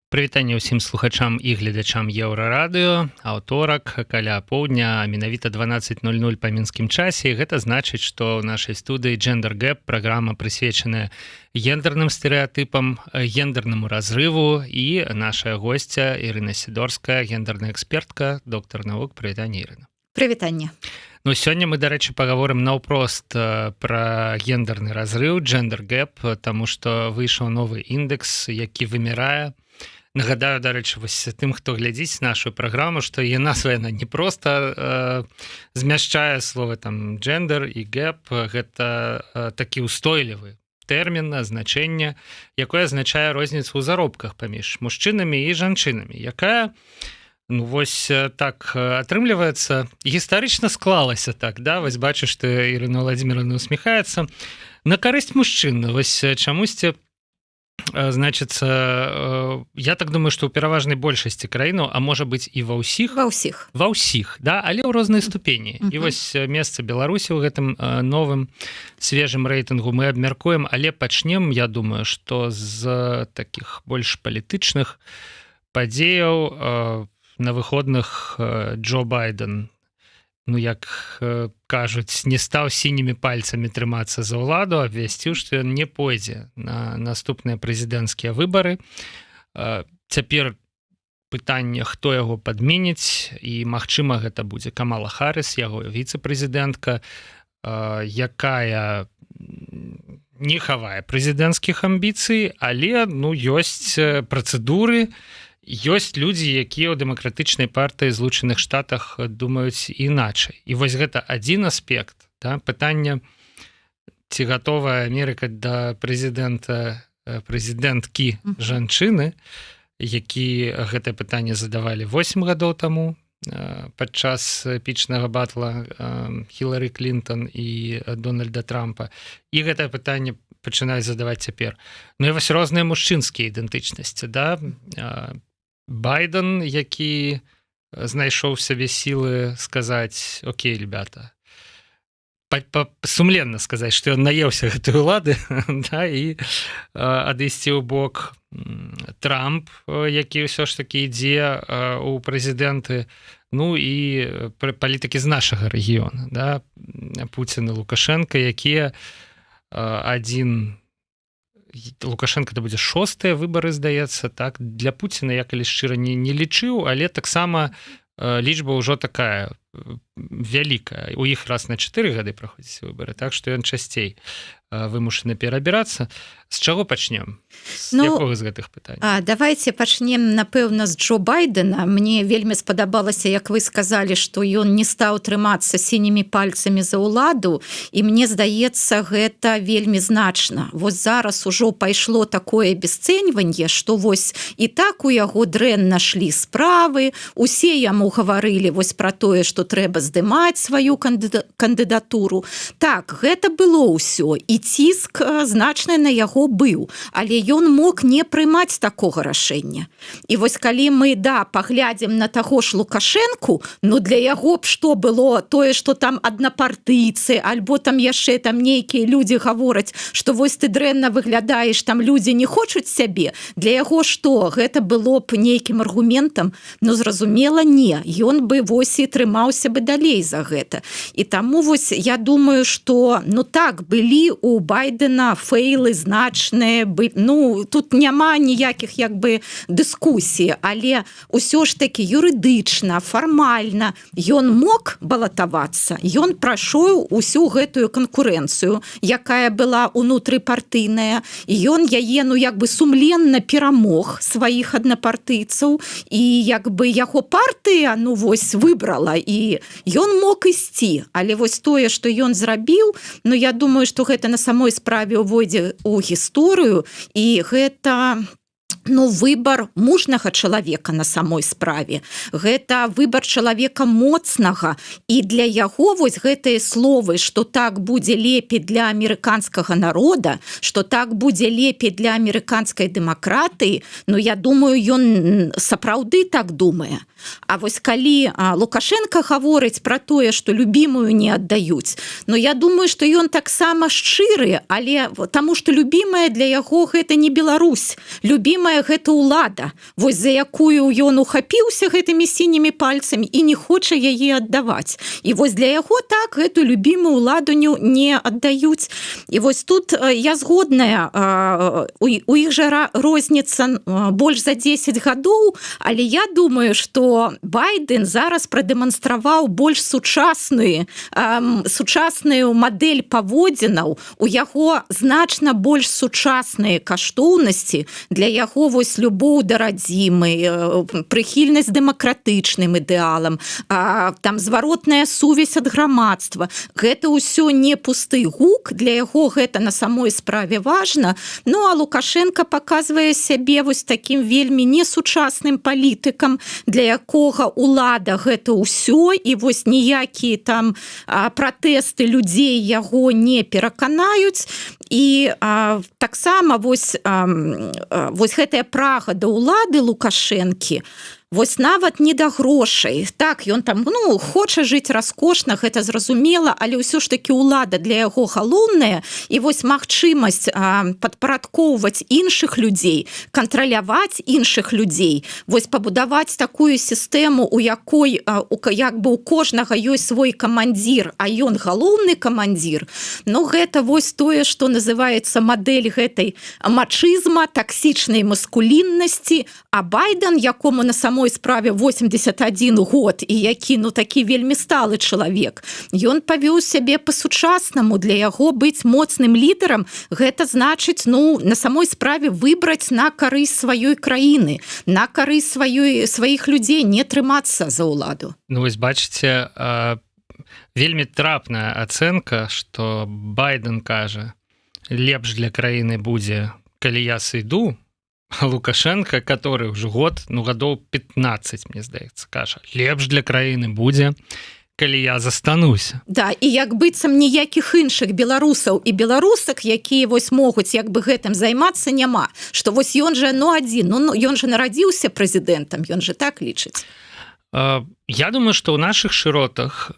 Прывітанне ўсім слухачам і гледачам Еўрарадыё. Аўторак каля поўдня, менавіта 12:00 па мінскім часе. Гэта значыць, што ў нашай студыі Gender Gap, праграма прысвечаная гендерным стэрэатыпам, гендернаму разрыву, і наша госця Ірына Сідорская, гендерная экспертка, доктар навук. Прывітанне, Ірына. Прывітанне. Ну, сёння мы, дарэчы, пагаворым наўпрост пра гендерны разрыў, Gender Gap, таму што выйшаў новы індэкс, які вымярае. Нагадаю, дарэчы, вось тым, хто глядзіць нашу праграму, што яе назва яна не проста змяшчае словы там gender і gap, гэта такі ўстойлівы тэрмін, значэнне, якое азначае розніцу ў заробках паміж мужчынамі і жанчынамі, якая, ну вось так атрымліваецца, гістарычна склалася так, да, вось бачыш, што Ірына Владимировна усміхаецца, на карысць мужчын, вось чамусьці. Значыцца, я так думаю, што ў пераважнай большасці краіну, а можа быць і ва ўсіх, да, але ў рознай ступені. І вось месца Беларусі ў гэтым новым свежым рэйтынгу мы абмяркуем, але пачнем, я думаю, што з такіх больш палітычных падзеяў. На выходных Джо Байден, ну, як кажуць, не стаў сінімі пальцамі трымацца за ўладу, абвясціў, што ён не пойдзе на наступныя прэзідэнцкія выбары. Цяпер пытанне, хто яго падменіць, і, магчыма, гэта будзе Камала Харріс, яго віцэ-прэзідэнтка, якая не хавае прэзідэнцкіх амбіцый, але, ну, ёсць працэдуры, ёсць людзі, якія ў дэмакратычнай партыі Злучаных Штатах думаюць іначай. І вось гэта адзін аспект, да, пытання, ці гатовая Амерыка да прэзідэнткі жанчыны, які гэтае пытанне задавалі 8 гадоў таму падчас эпічнага батла Хілары Клінтон і Дональда Трампа. І гэтае пытанне пачынаюць задаваць цяпер. Ну і вось розныя мужчынскія ідэнтычнасці, да, Байден, які знайшоў сабе сілы сказаць: окей, ребята, сумленна сказаць, што ён наеўся гэтай улады, да, і адысці ў бок. Трамп, які ўсё ж такі ідзе ў прэзідэнты, ну і палітыкі з нашага рэгіёна, да, Пуцін і Лукашенка, якія адзін... Лукашенко это будзе 6-е выбары, здаецца, так, для Пуціна я калі шчыра не лічыў, але таксама лічба ўжо такая вялікая. У іх раз на 4 гады праходзяць выбары, так што ён часцей вымушаны перабірацца. З чаго пачнем? З якога з гэтых пытань? Давайте пачнем, напэўна, з Джо Байдена. Мне вельмі спадабалася, як вы сказалі, што ён не стаў трымацца сінімі пальцамі за ўладу, і мне здаецца, гэта вельмі значна. Вось зараз ужо пайшло такое абясцэньванне, што вось і так у яго дрэнна шлі справы, усе яму гаварылі вось пра тое, што трэба здымаць сваю кандыдатуру. Так, гэта было ўсё, і ціск значны на яго быў, але ён мог не прымаць такога рашэння. І вось калі мы, да, паглядзім на таго ж Лукашэнку, ну для яго б што было тое, што там аднапартыйцы, альбо там яшчэ там нейкія людзі гавораць, што вось ты дрэнна выглядаеш, там людзі не хочуць сябе. Для яго што? Гэта было б нейкім аргументам? Ну, зразумела, не. Ён бы вось і трымаўся бы далей за гэта. І таму вось я думаю, што, ну так, былі у Байдена фейлы значныя, ну, тут няма ніякіх як бы дыскусій, але ўсё ж такі юрыдычна, фармальна ён мог балатавацца, ён прайшоў усю гэтую канкурэнцыю, якая была унутрыпартыйная, і ён яе, ну, як бы сумленна перамог сваіх аднапартыйцаў, і як бы яго партыя, ну, вось выбрала, і ён мог ісці, але вось тое, што ён зрабіў, ну, я думаю, што гэта на самой справе увойдзе ў гісторыю, і гэта, ну, выбар мужнага чалавека на самой справе. Гэта выбар чалавека моцнага, і для яго вось гэтыя словы, што так будзе лепей для амерыканскага народа, што так будзе лепей для амерыканскай дэмакратыі, ну, я думаю, ён сапраўды так думае. А вось калі Лукашенко гаворыць пра тое, што любімую не аддаюць, ну я думаю, што ён таксама шчыры, але таму што любімая для яго гэта не Беларусь. Любімая думае гэта ўлада, вось за якую ён ухапіўся гэтымі сінімі пальцамі і не хоча яе аддаваць. І вось для яго так гэту любімую ўладу не аддаюць. І вось тут я згодная, у іх жа розніца больш за 10 гадоў, але я думаю, што Байден зараз прадэманстраваў больш сучасную мадэль паводзінаў, у яго значна больш сучасныя каштоўнасці, для яго вось любоў да радзімы, прыхільнасць дэмакратычным ідэалам, там зваротная сувязь ад грамадства. Гэта ўсё не пусты гук, для яго гэта на самой справе важна. Ну а Лукашенко паказвае сябе вось такім вельмі несучасным палітыкам, для якога ўлада гэта ўсё, і вось ніякія там пратэсты людзей яго не пераканаюць. І таксама вось гэтая прага да ўлады Лукашэнкі, вось нават не да грошай. Так, ён там, хоча жыць раскошна, гэта зразумела, але ўсё ж такі ўлада для яго галоўная, і вось магчымасць падпарадкоўваць іншых людзей, кантраляваць іншых людзей, вось пабудаваць такую сістэму, у якой як бы у кожнага ёсць свой камандзір, а ён галоўны камандзір. Гэта вось тое, што называецца мадэль гэтай мачызма, таксічнай маскуліннасці, а Байден, якому на самой справе 81 год, і які, такі вельмі сталы чалавек, ён павёў сябе па-сучаснаму. Для яго быць моцным лідарам, гэта значыць, на самой справе выбраць на карысць сваёй краіны, на карысць сваіх людзей, не трымацца за ўладу. Вось бачыце, вельмі трапная ацэнка, што Байден кажа, лепш для краіны будзе, калі я сыйду, а Лукашенко, который ўжо гадоў 15, мне здаецца, кажа, лепш для краіны будзе, калі я застануся. Да, і як быццам ніякіх іншых беларусаў і беларусак, якія вось могуць як бы гэтым займацца, няма. Што вось ён жа адзін, ён жа нарадзіўся прэзідэнтам, ён жа так лічыць. Я думаю, што ў нашых шыротах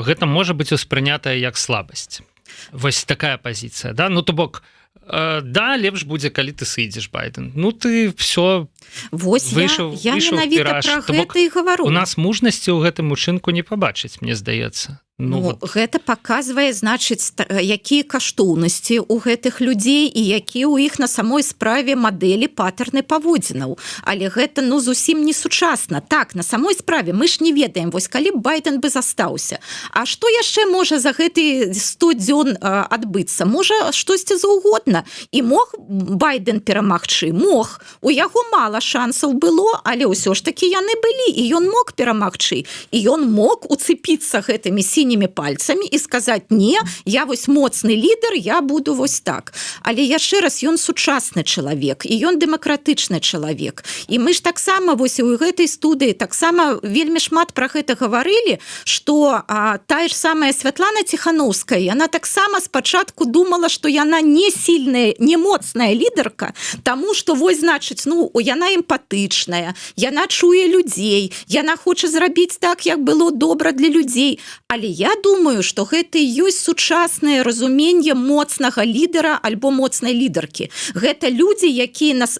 гэта можа быць успрынятая як слабасць. Вось такая пазіцыя, да? То бок, да, лепш будзе, калі ты сыдзеш, Байден. Ты все выйшаў менавіта пра гэта і гавару. У нас мужнасці ў гэтым учынку не пабачыць, мне здаецца. Гэта паказвае, значыць, якія каштоўнасці ў гэтых людзей і якія ў іх на самой справе мадэлі патэрны паводзінаў. Але гэта зусім не сучасна. Так, на самой справе мы ж не ведаем, вось калі б Байден бы застаўся. А што яшчэ можа за гэты 100 дзён адбыцца? Можа штосьці заўгодна. І мог Байден перамагчы? Мог. У яго мала шансаў было, але ўсё ж такі яны былі, і ён мог перамагчы. І ён мог уцепіцца гэтымі сінімі пальцамі і сказаць, не, я вось моцны лідар, я буду вось так. Але яшчэ раз, ён сучасны чалавек, і ён дэмакратычны чалавек. І мы ж таксама вось у гэтай студыі таксама вельмі шмат пра гэта гаварылі, што тая ж самая Святлана Ціханаўская, яна таксама спачатку думала, што яна не сильная, не моцная лідарка, таму што вось, значыць, яна эмпатычная, яна чуе людзей, яна хоча зрабіць так, як было добра для людзей. Але я думаю, што гэта і ёсць сучаснае разуменне моцнага лідара альбо моцнай лідаркі. Гэта людзі,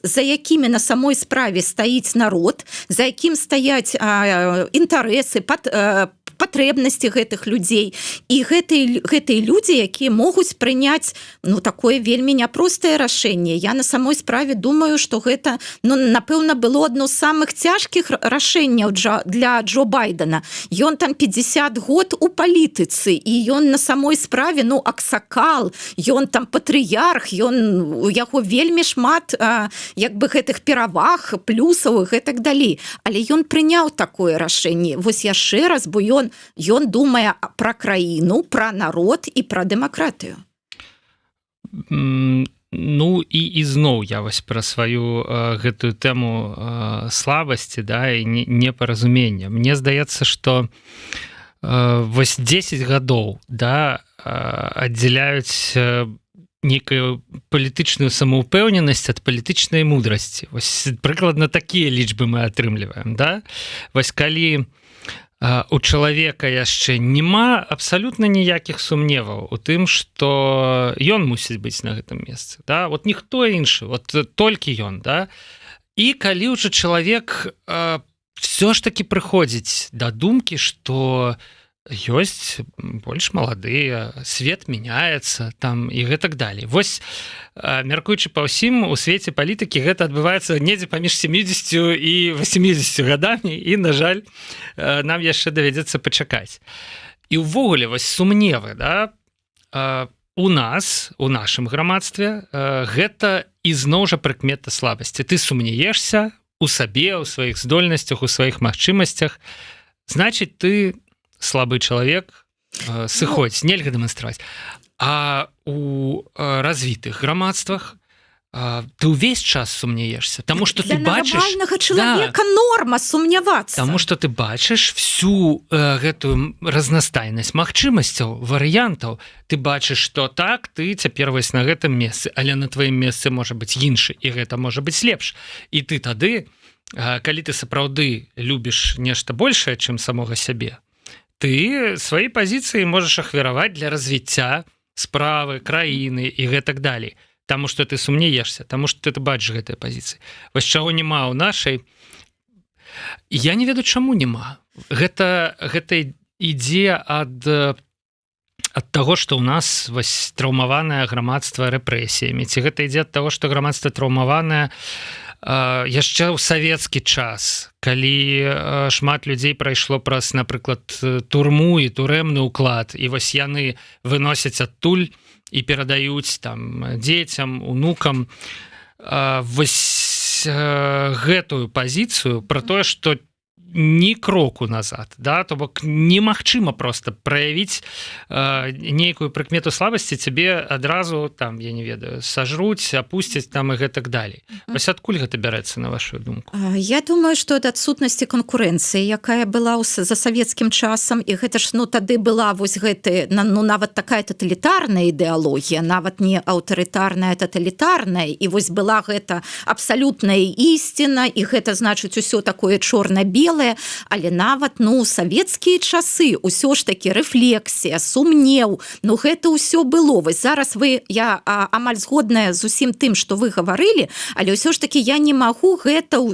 за якімі на самой справе стаіць народ, за якім стаяць інтарэсы, патрэбнасці гэтых людзей. І гэтыя людзі, якія могуць прыняць такое вельмі няпростае рашэнне. Я на самой справе думаю, што гэта, напэўна, было адно з самых цяжкіх рашэнняў для Джо Байдена. Ён там 50 год у палітыцы, і ён на самой справе, аксакал, ён там патрыярх, у яго вельмі шмат як бы гэтых пераваг, плюсаў і гэтак далей. Але ён прыняў такое рашэнне. Вось яшчэ раз, бо ён думае пра краіну, пра народ і пра дэмакратыю. І ізноў я вось пра сваю гэтую тэму слабасці, і непаразумення. Мне здаецца, што вось 10 гадоў аддзяляюць нейкую палітычную самаўпэўненасць ад палітычнай мудрасці. Вось прыкладна такія лічбы мы атрымліваем. Вось калі у чалавека яшчэ няма абсалютна ніякіх сумневаў у тым, што ён мусіць быць на гэтым месцы. Вот ніхто іншы, вот толькі ён. і калі ўжо чалавек все ж таки прыходзіць да думкі, што ёсць больш маладыя, свет мяняецца там і гэтак далей. Вось мяркуючы па ўсім, у свеце палітыкі гэта адбываецца недзе паміж 70 і 80 гадамі, і, на жаль, нам яшчэ давядзецца пачакаць. І ўвогуле вось сумневы, да, у нас, у нашым грамадстве, гэта ізноў жа прыкмета слабасці. Ты сумнеешся у сабе, у сваіх здольнасцях, у сваіх магчымасцях, значыць, ты слабы чалавек, сыходзь, нельга дэманстраваць. А у развітых грамадствах ты ўвесь час сумнеешься, тому что ты бачыш... Для нармальнага чалавека норма сумнявацца. Таму што ты бачыш всю гэтую разнастайнасць магчымасцяў, варыянтаў. Ты бачыш, што так, ты цяпер вось на гэтым месцы, але на тваім месцы можа быць іншы, і гэта можа быць лепш. І ты тады, калі ты сапраўды любіш нешта большае, чым самога сябе, ты свае пазіцыі можаш ахвяраваць для развіцця справы, краіны і гэтак далей. Таму што ты сумнеешся, таму што ты бачыш гэтыя пазіцыі. Вось чаго няма ў нашай. Я не ведаю, чаму няма. Гэта ідзе ад таго, што ў нас вось траўмаванае грамадства рэпрэсіямі. Ці гэта ідзе ад таго, што грамадства траўмаванае яшчэ ў савецкі час, калі шмат людзей прайшло праз, напрыклад, турму і турэмны ўклад, і вось яны выносяць адтуль і перадаюць там дзецям, унукам вось гэтую пазіцыю пра тое, што ні кроку назад, да, то бок немагчыма просто праявіць нейкую прыкмету слабасці, цябе адразу там, я не ведаю, сажруць, апусцяць там і гэтак далей. Вось адкуль гэта бярэцца, на вашу думку? Я думаю, што ад адсутнасці канкурэнцыі, якая была за савецкім часам, і гэта ж, тады была вось гэты, нават такая таталітарная ідэалогія, нават не аўтарытарная, а таталітарная, і вось была гэта абсалютная ісціна, і гэта значыць усё такое чорна-белае, але нават савецкія часы ўсё ж такі рэфлексія, сумнеў, гэта ўсё было. Вось зараз я амаль згодная з усім тым, што вы гаварылі, але ўсё ж такі я не магу гэта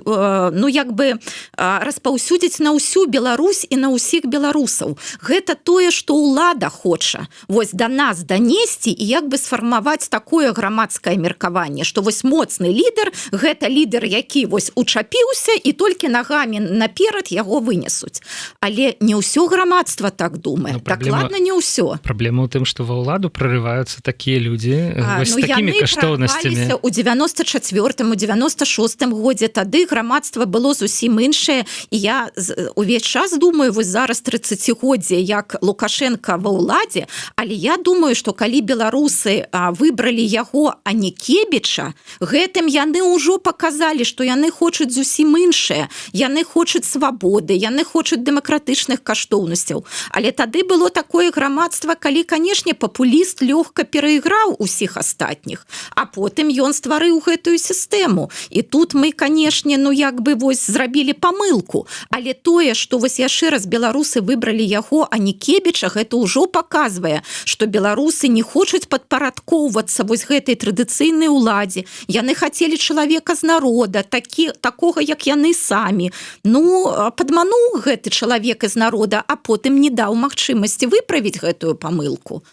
распаўсюдзіць на ўсю Беларусь і на ўсіх беларусаў. Гэта тое, што ўлада хоча вось да нас данесці і сфармаваць такое грамадскае меркаванне, што вось моцны лідар, гэта лідар, які вось учапіўся і толькі нагамі наперад яго вынесуць. Але не ўсё грамадства так думае. Дакладна не ўсё. Праблема ў тым, што ва ўладу прарываюцца такія людзі вось такімі каштоўнасцямі. У 94-му, 96-м годзе тады грамадства было зусім іншае, і я увесь час думаю, вось зараз 30годдзе, як Лукашенко ва ўладзе, але я думаю, што калі беларусы выбралі яго, а не Кебіча, гэтым яны ўжо паказалі, што яны хочуць зусім іншае. Яны хочуць свабоды, яны хочуць дэмакратычных каштоўнасцяў. Але тады было такое грамадства, калі, канешне, папуліст лёгка перайграў усіх астатніх, а потым ён стварыў гэтую сістэму. І тут мы, канешне, вось зрабілі памылку. Але тое, што вось яшчэ раз беларусы выбралі яго, а не Кебіча, гэта ўжо паказвае, што беларусы не хочуць падпарадкоўвацца вось гэтай традыцыйнай уладзе. Яны хацелі чалавека з народа, такога, як яны самі. Падмануў гэты чалавек з народа, а потым не даў магчымасці выправіць гэтую памылку.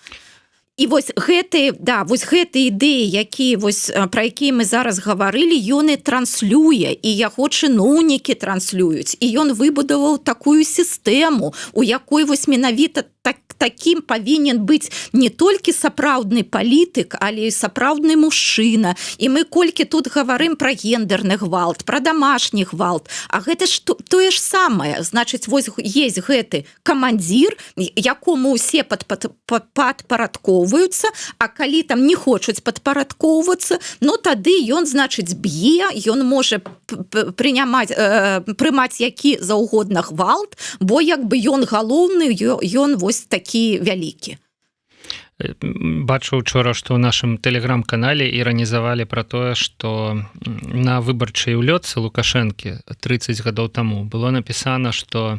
І вось гэтыя ідэі, пра якія мы зараз гаварылі, ён і транслюе, і яго чыноўнікі транслююць, і ён выбудаваў такую сістэму, у якой вось менавіта такім павінен быць не толькі сапраўдны палітык, але і сапраўдны мужчына. І мы колькі тут гаварым пра гендерны гвалт, пра дамашні гвалт, а гэта ж тое ж самае. Значыць, вось есть гэты камандзір, якому ўсе падпарадкоўваюцца, а калі там не хочуць падпарадкоўвацца, тады ён, значыць, б'е, ён можа прымаць які заўгодна гвалт, бо ён галоўны, ён вось такі вялікі. Бачу учора, што ў нашым тэлеграм-канале іранізавалі пра тое, што на выбарчай улётцы Лукашэнкі 30 гадоў таму было напісана, што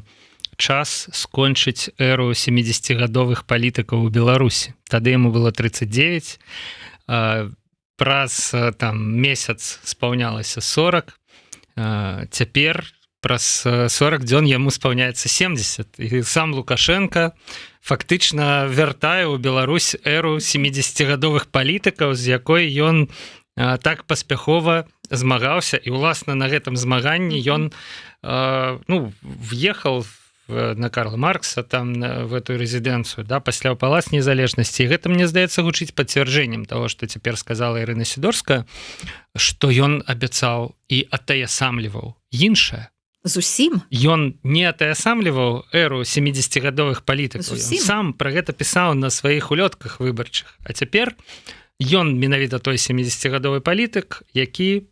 час скончыць эру 70гадовых палітыкаў у Беларусі. Тады яму было 39, праз месяц спаўнялася 40, цяпер праз 40 дзён яму спаўняецца 70, і сам Лукашенко фактычна вяртае ў Беларусь эру 70гадовых палітыкаў, з якой ён так паспяхова змагаўся, і уласна на гэтым змаганні ён въехал на Карла Маркса там в эту резиденцию, да, пасля ў палац незалежнасці. І гэта, мне здаецца, гучыць пацвярджэннем того, што цяпер сказала Ірына Сідорская, што ён абяцаў і атаясамліваў іншае. Зусім. Ён не атаясамліваў эру 70гадовых палітыкаў. Ён сам пра гэта пісаў на сваіх улётках выбарчых. А цяпер ён менавіта той 70гадовы палітык, які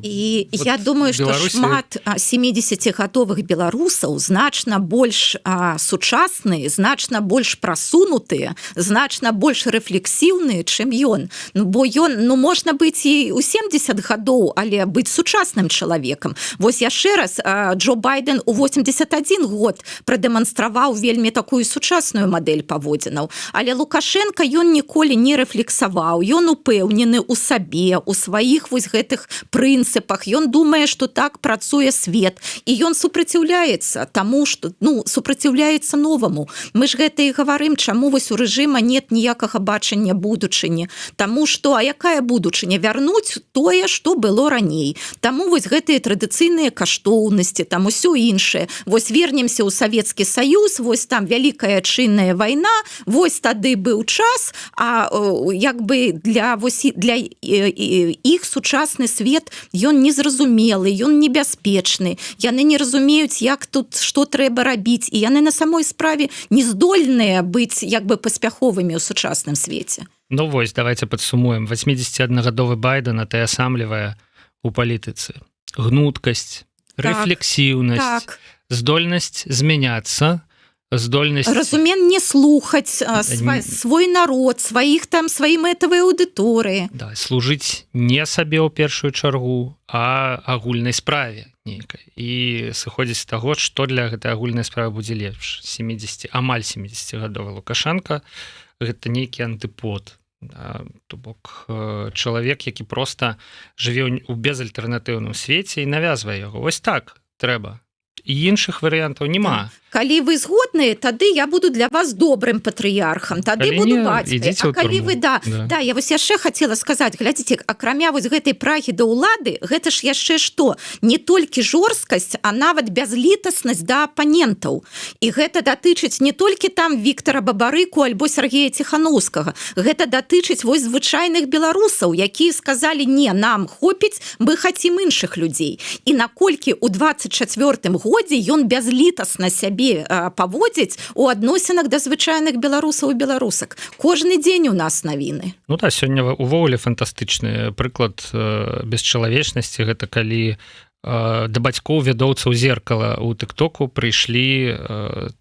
і я думаю, што шмат 70гадовых беларусаў значна больш сучасныя, значна больш прасунутыя, значна больш рэфлексіўныя, чым ён. Бо ён, можна быць і ў 70 гадоў, але быць сучасным чалавекам. Вось яшчэ раз, Джо Байден у 81 год прадэманстраваў вельмі такую сучасную мадэль паводзінаў. Але Лукашенко ён ніколі не рэфлексаваў, ён упэўнены ў сабе, у сваіх вось гэтых прынцыпах, ён думае, што так працуе свет, і ён супраціўляецца таму, што супраціўляецца новаму. Мы ж гэта і гаварым, чаму вось у рэжыма нет ніякага бачання будучыні, таму што якая будучыня? Вярнуць тое, што было раней. Таму вось гэтыя традыцыйныя каштоўнасці, там усё іншае. Вось вернемся ў Савецкі Саюз, вось там вялікая адчынная вайна, вось тады быў час, а як бы для іх сучасны свет ён незразумелы, ён небяспечны, яны не разумеюць, як тут што трэба рабіць, і яны на самой справе не здольныя быць як бы паспяховымі ў сучасным свеце. Ну вось, давайте падсумуем. 81гадовы Байден атаясамлівае у палітыцы гнуткасць, рэфлексіўнасць, здольнасць змяняцца, здольнасць разуменне слухаць свой народ, сваіх там сваі мэтавыя аўдыторыі. Да, служыць не сабе ў першую чаргу, а агульнай справе нейкай. І сыходзіць з таго, што для гэтай агульнай справы будзе лепш. Амаль 70гадовы Лукашенко гэта нейкі антыпод. Да, то бок чалавек, які проста жыве ў безальтэрнатыўным свеце і навязвае яго. Вось так трэба. І іншых варыянтаў няма. Калі вы згодныя, тады я буду для вас добрым патрыярхам, тады буду бацькай. А калі вы я вось яшчэ хацела сказаць, глядзіце, акрамя вось гэтай прагі да ўлады, гэта ж яшчэ што? Не толькі жорсткасць, а нават бязлітаснасць да апанентаў. І гэта датычыць не толькі там Віктара Бабарыку альбо Сергея Ціханаўскага. Гэта датычыць вось звычайных беларусаў, якія сказалі: не, нам хопіць, мы хацім іншых людзей. І наколькі ў 24-м годзе ён бязлітасна сябе паводзіць у адносінах да звычайных беларусаў і беларусак. Кожны дзень у нас навіны. Ну да, сёння увогуле фантастычны прыклад бесчалавечнасці. Гэта калі да бацькоў вядоўцаў зеркала ў тыктоку прыйшлі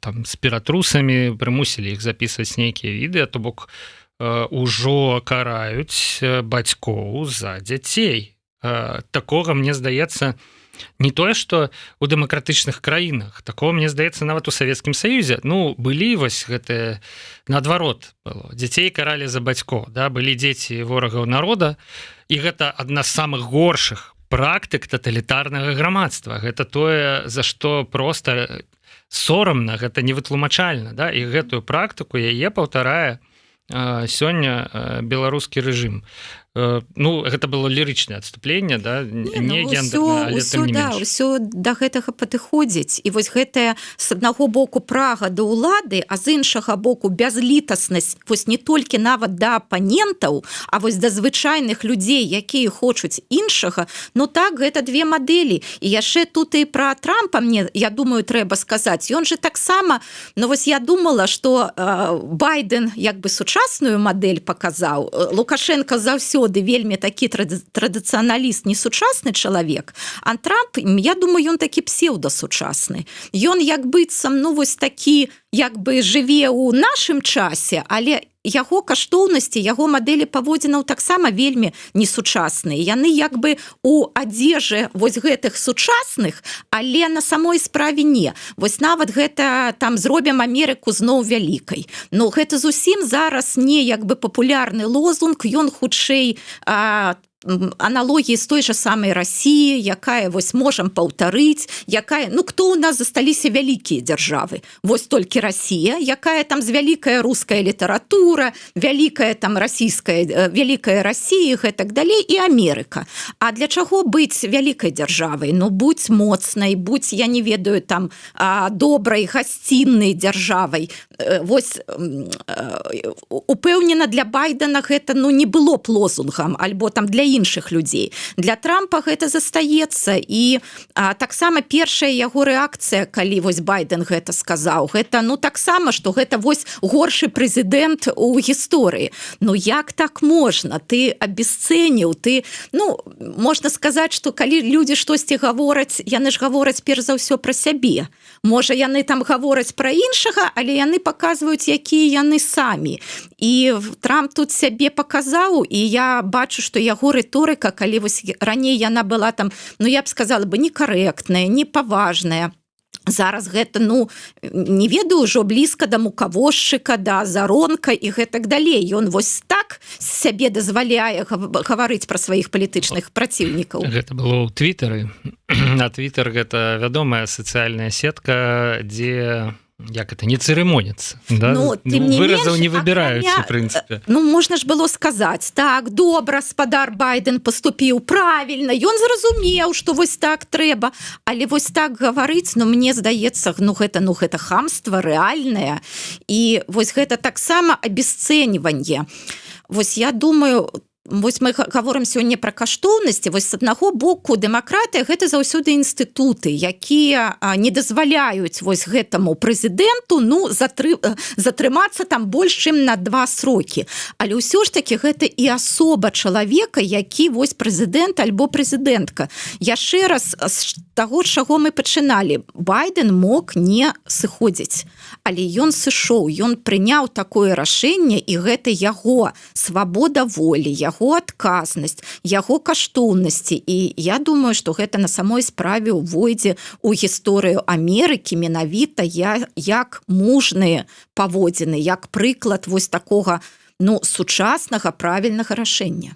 там з піратрусамі, прымусілі іх запісваць нейкія відэа, то бок ужо караюць бацькоў за дзяцей. Такога, мне здаецца, не тое, што ў дэмакратычных краінах, такого, мне здаецца, нават у Савецкім Саюзе. Былі вось гэтыя, наадварот было. Дзяцей каралі за бацькоў, да? Былі дзеці ворагаў народа, і гэта адна з самых горшых практык таталітарнага грамадства. Гэта тое, за што проста сорамна, гэта невытлумачальна, да? І гэтую практыку яе паўтарае сёння беларускі рэжым. Гэта было лірычнае адступленне, да? Не гендернае, але тым не менш. Усё да гэтага падыходзіць. І вось гэтая з аднаго боку прага да ўлады, а з іншага боку бязлітаснасць вось не толькі нават да апанентаў, а вось да звычайных людзей, якія хочуць іншага. Так, гэта две мадэлі. І яшчэ тут і пра Трампа мне, я думаю, трэба сказаць. Ён же таксама, вось я думала, што Байден як бы сучасную мадэль паказаў. Лукашенко заўсёды вельмі такі традыцыяналіст, не сучасны чалавек, а Трамп, я думаю, ён такі псеўдасучасны. Ён як быццам, вось такі, як бы жыве ў нашым часе, але яго каштоўнасці, яго мадэлі паводзінаў таксама вельмі несучасныя. Яны як бы у адзежы вось гэтых сучасных, але на самой справе не. Вось нават гэта там зробім Амерыку зноў вялікай. Гэта зусім зараз не як бы папулярны лозунг, ён хутчэй аналогіі з той же самай России, якая вось можам паўтарыць, якая, ну кто у нас засталіся вялікія дзяржавы, вось толькі Россия, якая там з вялікая руская літаратура, вялікая там расійская, вялікая Россия, гэтак далей, і Америка. А для чаго быць вялікай дзяржавай? Ну будь моцнай, будь, я не ведаю, там добрай, гасціннай дзяржавай. Вось упэўнена для Байдена гэта ну не было б лозунгам, альбо там для іншых людзей. Для Трампа гэта застаецца, і таксама першая яго рэакцыя, калі вось Байден гэта сказаў, гэта ну таксама, што гэта вось горшы прэзідэнт у гісторыі. Ну як так можна? Ты абесцэніў, ты, ну, можна сказаць, што калі людзі штосьці гавораць, яны ж гавораць перш за ўсё пра сябе. Можа, яны там гавораць пра іншага, але яны паказваюць, якія яны самі. І Трамп тут сябе паказаў, і я бачу, што яго рыторыка, калі вось раней яна была там, ну я б сказала бы, некарэктная, непаважная. Зараз гэта, ну, не ведаю, ўжо блізка да мукавозчыка, да заронка і гэтак далей. Ён вось так сябе дазваляе гаварыць пра сваіх палітычных праціўнікаў. Гэта было ў Твітары. А Твітар гэта вядомая сацыяльная сетка, дзе як это не цырымоніцца, да? Ну, выразаў не выбіраюць, у прынцыпе. Ну, можна ж было сказаць, так, добра, спадар Байден паступіў правільна, ён зразумеў, што вось так трэба, але вось так гаварыць, ну, мне здаецца, ну, гэта хамства рэальнае, і вось гэта таксама абесцэньванне. Вось я думаю, вось мы гаворым сёння пра каштоўнасці, вось з аднаго боку дэмакратыя гэта заўсёды інстытуты, якія не дазваляюць вось гэтаму прэзідэнту ну затрымацца там больш чым на 2 срокі. Але ўсё ж такі гэта і асоба чалавека, які вось прэзідэнт альбо прэзідэнтка. Яшчэ раз з таго, з чаго мы пачыналі, Байден мог не сыходзіць, але ён сышоў, ён прыняў такое рашэнне, і гэта яго свабода волі, яго адказнасць, яго каштоўнасці, і я думаю, што гэта на самой справе ўвойдзе ў гісторыю Амерыкі менавіта як мужныя паводзіны, як прыклад вось такога ну сучаснага правільнага рашэння.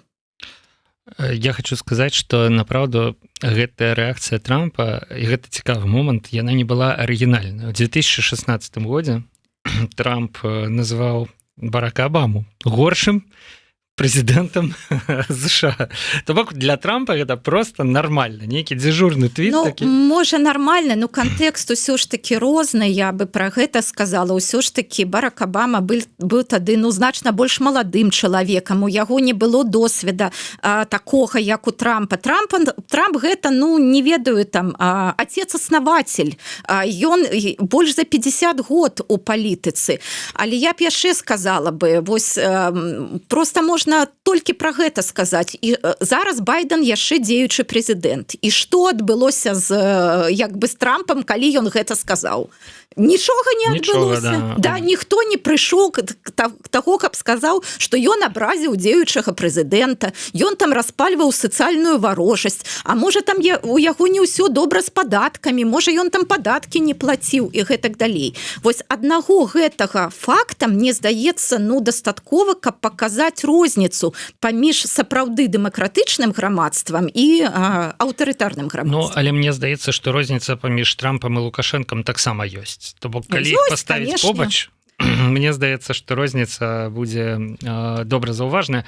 Я хочу сказаць, што направду гэтая рэакцыя Трампа, і гэта цікавы момант, яна не была арыгінальная. У 2016 годзе Трамп назваў Барака Обаму горшым прэзідэнтам США. То бок для Трампа гэта просто нармальна, нейкі дзяжурны твіт ну, такі. Можа нармальна, ну кантэкст усё ж такі розны, я бы пра гэта сказала. Усё ж такі Барак Обама быў тады ну значна больш маладым чалавекам, у яго не было досведа такога, як у Трампа. Трамп гэта, ну не ведаю там, отец-основатель. Ён больш за 50 год у палітыцы. Але я б яшчэ сказала бы, вось просто можна толькі пра гэта сказаць. І зараз Байден яшчэ дзеючы прэзідэнт. І што адбылося з як бы з Трампам, калі ён гэта сказаў? Нічога не адбылося. Да, ніхто не прыйшоў к таго, каб сказаў, што ён абразіў дзеючага прэзідэнта, ён там распальваў сацыяльную варожасць, а можа там у яго не ўсё добра з падаткамі, можа ён там падаткі не плаціў і гэтак далей. Вось аднаго гэтага факта, мне здаецца, ну дастаткова, каб паказаць розніцу паміж сапраўды дэмакратычным грамадствам і аўтарытарным грамадствам. Ну, але мне здаецца, што розніца паміж Трампам і Лукашэнкам таксама ёсць. То бок калі іх паставіць побач, мне здаецца, што розніца будзе добра заўважная.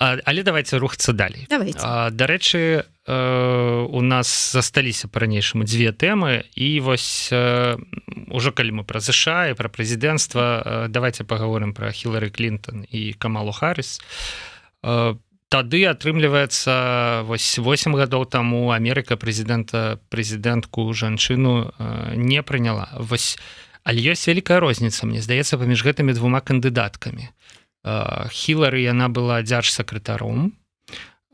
Але давайте рухацца далей. Дарэчы, у нас засталіся па-ранейшаму 2 тэмы, і вось ужо калі мы пра США і пра прэзідэнцтва, давайте пагаворым пра Хілары Клінтон і Камалу Харріс. Тады атрымліваецца 8 гадоў таму Амерыка прэзідэнтку жанчыну не прыняла. Але ёсць вялікая розніца, мне здаецца, паміж гэтымі 2 кандыдаткамі. Хілары яна была дзяржсакратаром,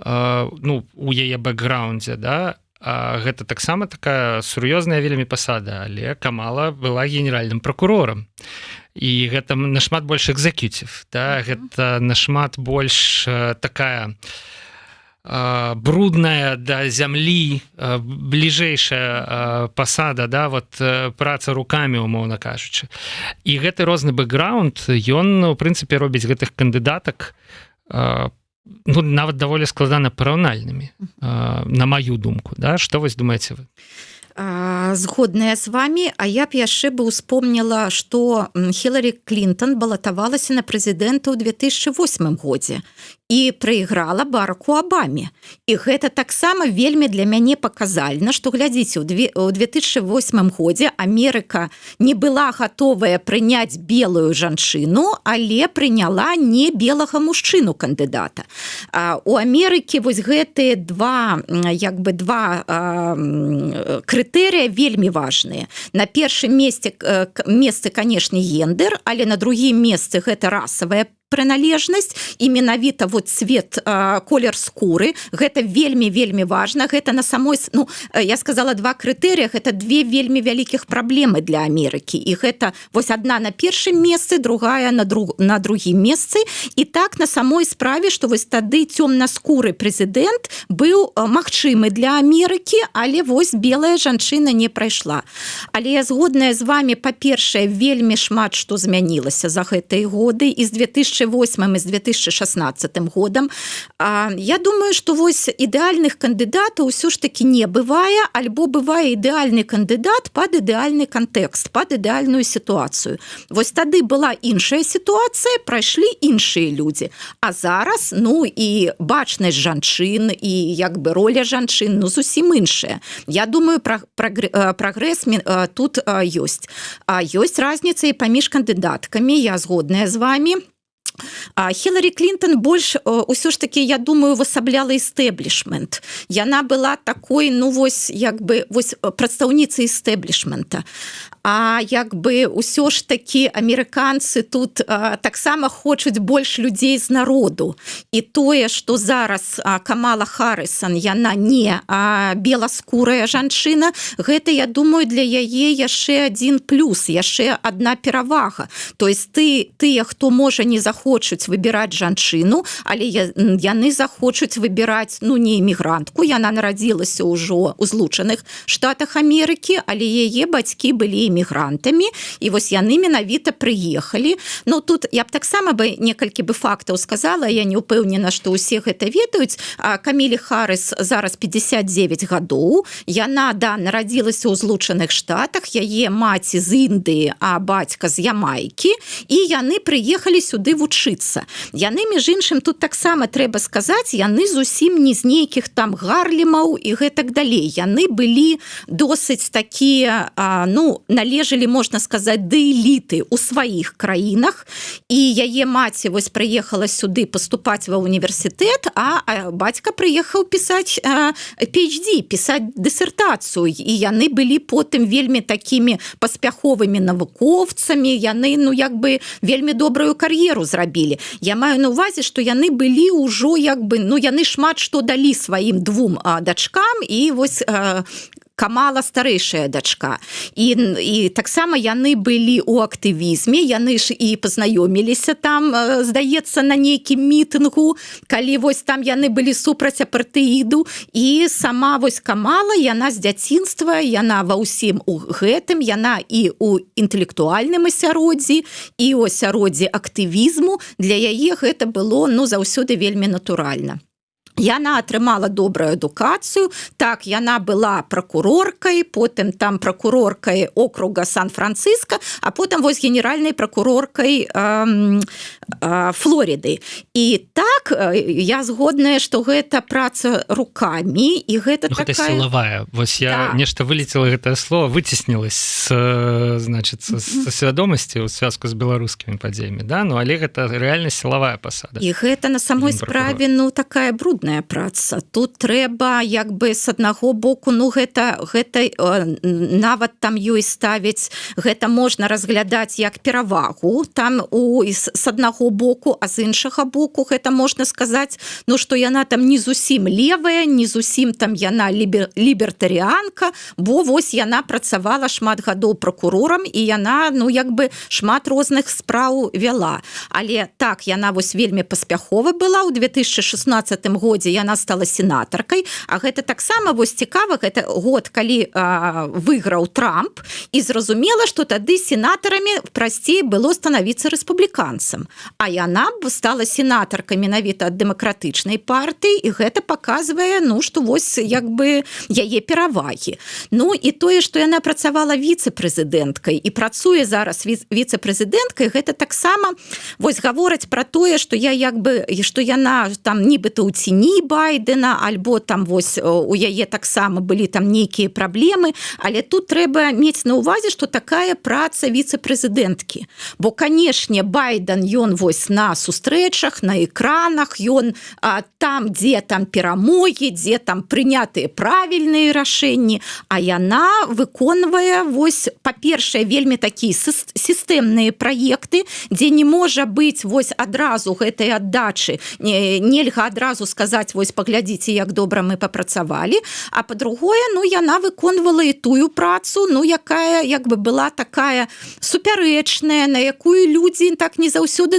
ну у яе бэкграундзе, да, гэта таксама такая сур'ёзная вельмі пасада, але Камала была генеральным прокурорам. І гэта нашмат больш экзекютив, да? Гэта нашмат больш такая брудная да зямлі, бліжэйшая пасада, да? Вот праца рукамі, умоўна кажучы. І гэты розны бэкграунд, ён, у прынцыпе, робіць гэтых кандыдатак ну нават даволі складана параўнальнымі, на маю думку, да? Што вось думаеце вы? Згодная з вами, а я б яшчэ бы успомніла, што Хіларі Клінтон балатавалася на прэзідэнта ў 2008 годзе і прайграла Бараку Абаме. І гэта таксама вельмі для мяне паказальна, што, глядзіце, у 2008 годзе Амерыка не была гатовая прыняць белую жанчыну, але прыняла не белага мужчыну кандыдата. У Амерыкі вось гэтыя два крытэрыя вельмі важныя. На першым месцы, канешне, гендер, але на другім месцы гэта расавая прыналежнасць і менавіта вот цвет, колер скуры, гэта вельмі важна, гэта на самой, ну, я сказала два крытэрыя, гэта две вельмі вялікіх праблемы для Амерыкі, і гэта вось адна на першым месцы, другая на другім месцы, і так на самой справе, што вось тады цёмнаскуры прэзідэнт быў магчымы для Амерыкі, але вось белая жанчына не прайшла. Але я згодная з вами, па-першае, вельмі шмат што змянілася за гэтыя годы, і з 2008 і з 2016 годам. Я думаю, што вось ідэальных кандыдатаў ўсё ж такі не бывае, альбо бывае ідэальны кандыдат пад ідэальны кантэкст, пад ідэальную сітуацыю. Вось тады была іншая сітуацыя, прайшлі іншыя людзі. А зараз, ну, і бачнасць жанчын, і як бы роля жанчын, ну, зусім іншая. Я думаю, прагрэс тут ёсць. Ёсць разніца і паміж кандыдаткамі, я згодная з вами. Хіларі Клінтон больш усё ж таки, я думаю, высабляла істэблішмент. Яна была такой, ну вось, як бы, вось прадстаўніцай істэблішмента. А як бы ўсё ж такі амерыканцы тут таксама хочуць больш людзей з народу. І тое, што зараз Камала Харрісон, яна не беласкурая жанчына, гэта, я думаю, для яе яшчэ адзін плюс, яшчэ адна перавага. То есть тыя, хто можа не захочуць выбіраць жанчыну, але яны захочуць выбіраць, ну, не эмігрантку, яна нарадзілася ўжо ў Злучаных Штатах Амерыкі, але яе бацькі былі эмігрантамі, і вось яны менавіта прыехалі. Ну, тут я б таксама бы некалькі бы фактаў сказала, я не ўпэўнена, што ўсе гэта ведаюць. Камілі Харріс зараз 59 гадоў, яна, да, нарадзілася ў Злучаных Штатах, яе маці з Індыі, а бацька з Ямайкі, і яны прыехалі сюды вучыцца. Яны, між іншым, тут таксама трэба сказаць, яны зусім не з нейкіх там Гарлемаў і гэтак далей. Яны былі досыць такія, ну, належалі, можна сказаць, да эліты ў сваіх краінах, і яе маці вось прыехала сюды паступаць ва універсітэт, а бацька прыехаў пісаць PhD, пісаць дысертацыю, і яны былі потым вельмі такімі паспяховымі навукоўцамі, яны, ну, як бы вельмі добрую кар'еру зрабілі. Я маю на ўвазе, што яны былі ўжо, як бы, ну, яны шмат што далі сваім двум дачкам, і вось Камала старэйшая дачка. І таксама яны былі ў актывізме, яны ж і пазнаёміліся там, здаецца, на нейкім мітынгу, калі вось там яны былі супраць апартэіду, і сама вось Камала, яна з дзяцінства, яна ва ўсім у гэтым, яна і ў інтэлектуальным асяроддзі, і ў асяроддзі актывізму, для яе гэта было, ну, заўсёды вельмі натуральна. Яна атрымала добрую адукацыю, так, яна была пракуроркай, потым там пракуроркай округа Сан-Франциско, а потым вось генеральнай пракуроркай Флориды. І так, я згодная, што гэта праца рукамі, і гэта такая... Гэта сілавая. Вось я нешта вылецела гэтае слово, выцеснілась значит, са свядомасці ў звязку з беларускімі падзеямі, да? Ну, але гэта рэальна сілавая пасада. І гэта на самой справе, ну, такая брудная праца. Тут трэба, як бы, з аднаго боку, ну, гэта нават там ёй ставіць, гэта можна разглядаць як перавагу, там з аднаго боку, а з іншага боку гэта можна сказаць, ну, што яна там не зусім левая, не зусім там яна лібертарыянка, бо вось яна працавала шмат гадоў пракурорам, і яна, ну, як бы, шмат розных спраў вяла. Але так, яна вось вельмі паспяхова была. У 2016 годзе яна стала сенатаркай, а гэта таксама вось цікава, гэта год, калі выйграў Трамп, і зразумела, што тады сенатарамі прасцей было станавіцца рэспубліканцам. А яна стала сенатаркай менавіта менавіта ад дэмакратычнай партыі, і гэта паказвае, ну, што вось як бы яе перавагі. Ну, і тое, што яна працавала віцэ-прэзідэнткай і працуе зараз віцэ-прэзідэнткай, гэта таксама вось гавораць пра тое, што я як бы, што яна там нібыта ў ціні Байдена, альбо там вось у яе таксама былі там нейкія праблемы, але тут трэба мець на ўвазе, што такая праца віцэ-прэзідэнткі. Бо, канешне, Байден, ён вось на сустрэчах, на экранах, ён там, дзе там перамогі, дзе там прынятыя правільныя рашэнні, а яна выконвае вось, па-першае, вельмі такія сістэмныя праекты, дзе не можа быць вось адразу гэтай аддачы, нельга адразу сказаць, вось паглядзіце, як добра мы папрацавалі, а па-другое, ну, яна выконвала і тую працу, ну, якая як бы была такая супярэчная, на якую людзі так не заўсёды